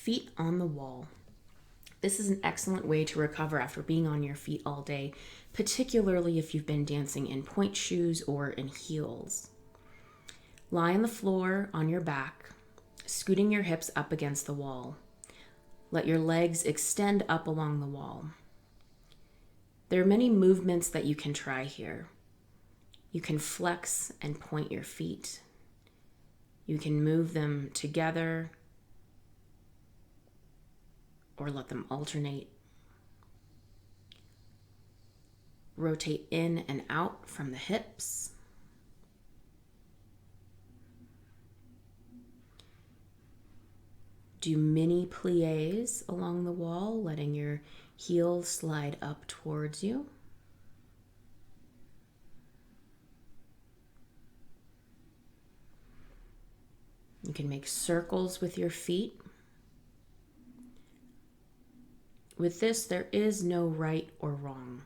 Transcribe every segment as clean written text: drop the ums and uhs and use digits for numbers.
feet on the wall. This is an excellent way to recover after being on your feet all day, particularly if you've been dancing in point shoes or in heels. Lie on the floor on your back, scooting your hips up against the wall. Let your legs extend up along the wall. There are many movements that you can try here. You can flex and point your feet. You can move them together or let them alternate. Rotate in and out from the hips. Do mini pliés along the wall, letting your heels slide up towards you. You can make circles with your feet. With this, there is no right or wrong.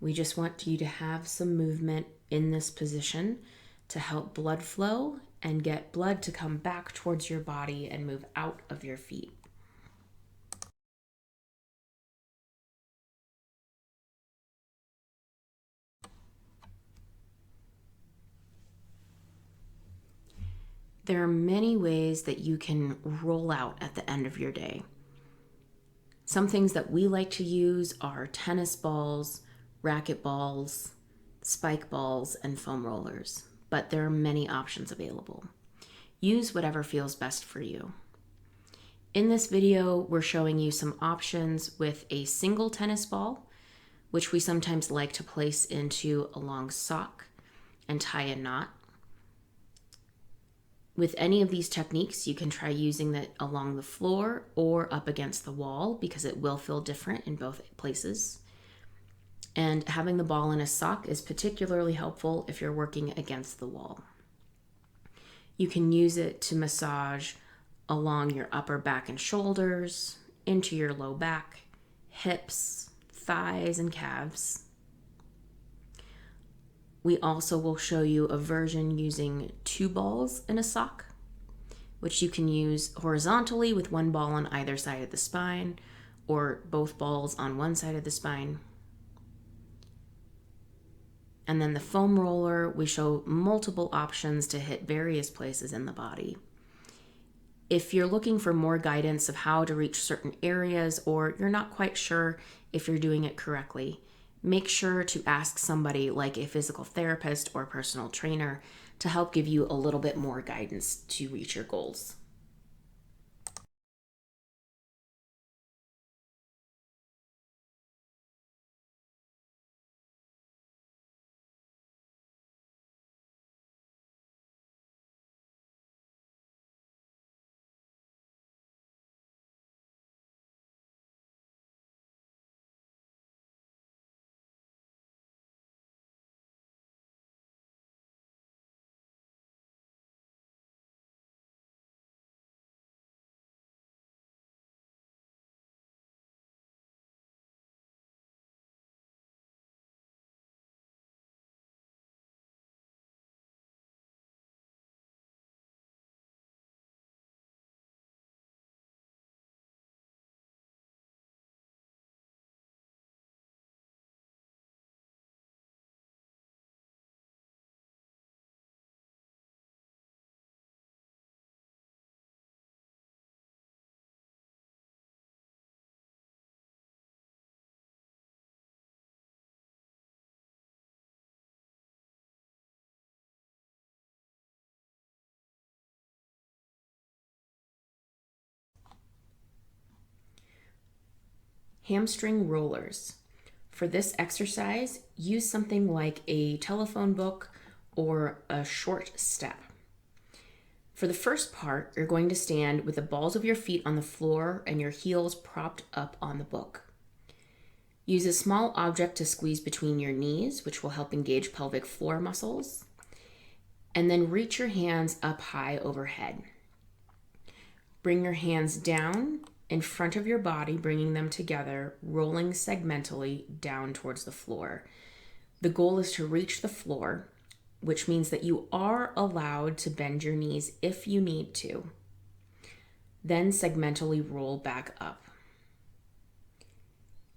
We just want you to have some movement in this position to help blood flow and get blood to come back towards your body and move out of your feet. There are many ways that you can roll out at the end of your day. Some things that we like to use are tennis balls, racket balls, spike balls, and foam rollers, but there are many options available. Use whatever feels best for you. In this video, we're showing you some options with a single tennis ball, which we sometimes like to place into a long sock and tie a knot. With any of these techniques, you can try using it along the floor or up against the wall because it will feel different in both places. And having the ball in a sock is particularly helpful if you're working against the wall. You can use it to massage along your upper back and shoulders, into your low back, hips, thighs, and calves. We also will show you a version using 2 balls in a sock, which you can use horizontally with 1 ball on either side of the spine or both balls on one side of the spine. And then the foam roller, we show multiple options to hit various places in the body. If you're looking for more guidance of how to reach certain areas or you're not quite sure if you're doing it correctly, make sure to ask somebody like a physical therapist or personal trainer to help give you a little bit more guidance to reach your goals. Hamstring rollers. For this exercise, use something like a telephone book or a short step. For the first part, you're going to stand with the balls of your feet on the floor and your heels propped up on the book. Use a small object to squeeze between your knees, which will help engage pelvic floor muscles. And then reach your hands up high overhead. Bring your hands down in front of your body, bringing them together, rolling segmentally down towards the floor. The goal is to reach the floor, which means that you are allowed to bend your knees if you need to. Then segmentally roll back up.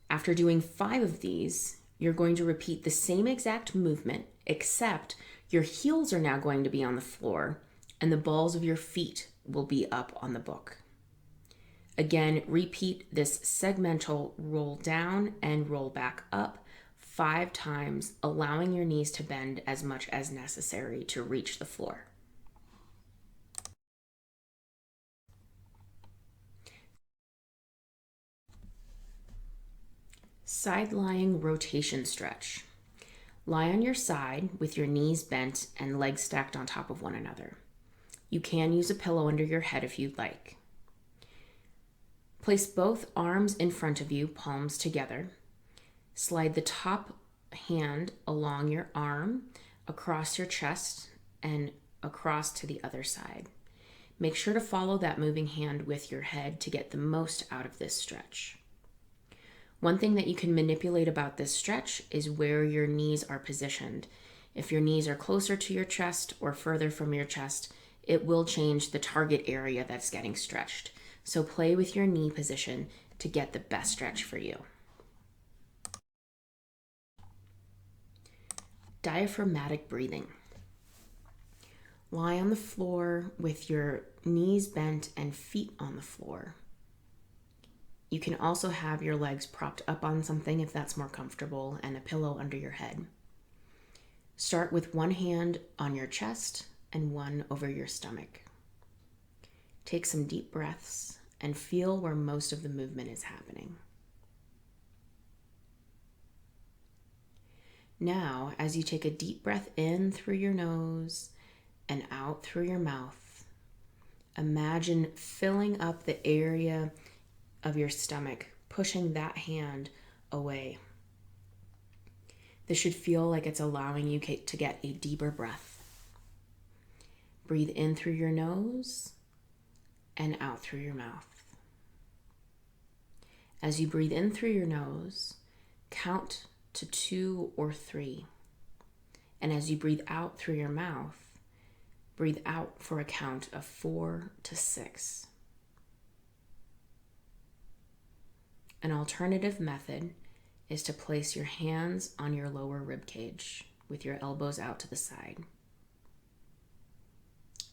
After doing 5 of these, you're going to repeat the same exact movement, except your heels are now going to be on the floor and the balls of your feet will be up on the book. Again, repeat this segmental roll down and roll back up 5 times, allowing your knees to bend as much as necessary to reach the floor. Side lying rotation stretch. Lie on your side with your knees bent and legs stacked on top of one another. You can use a pillow under your head if you'd like. Place both arms in front of you, palms together. Slide the top hand along your arm, across your chest, and across to the other side. Make sure to follow that moving hand with your head to get the most out of this stretch. One thing that you can manipulate about this stretch is where your knees are positioned. If your knees are closer to your chest or further from your chest, it will change the target area that's getting stretched. So play with your knee position to get the best stretch for you. Diaphragmatic breathing. Lie on the floor with your knees bent and feet on the floor. You can also have your legs propped up on something if that's more comfortable, and a pillow under your head. Start with one hand on your chest and one over your stomach. Take some deep breaths and feel where most of the movement is happening. Now, as you take a deep breath in through your nose and out through your mouth, imagine filling up the area of your stomach, pushing that hand away. This should feel like it's allowing you to get a deeper breath. Breathe in through your nose and out through your mouth. As you breathe in through your nose, count to 2 or 3. And as you breathe out through your mouth, breathe out for a count of 4 to 6. An alternative method is to place your hands on your lower rib cage with your elbows out to the side.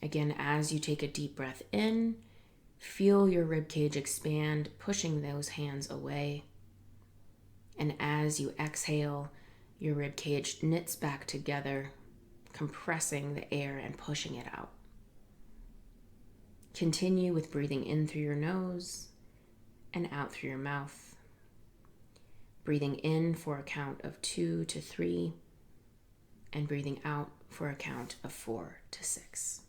Again, as you take a deep breath in, feel your rib cage expand, pushing those hands away. And as you exhale, your rib cage knits back together, compressing the air and pushing it out. Continue with breathing in through your nose and out through your mouth. Breathing in for a count of 2 to 3 and breathing out for a count of 4 to 6.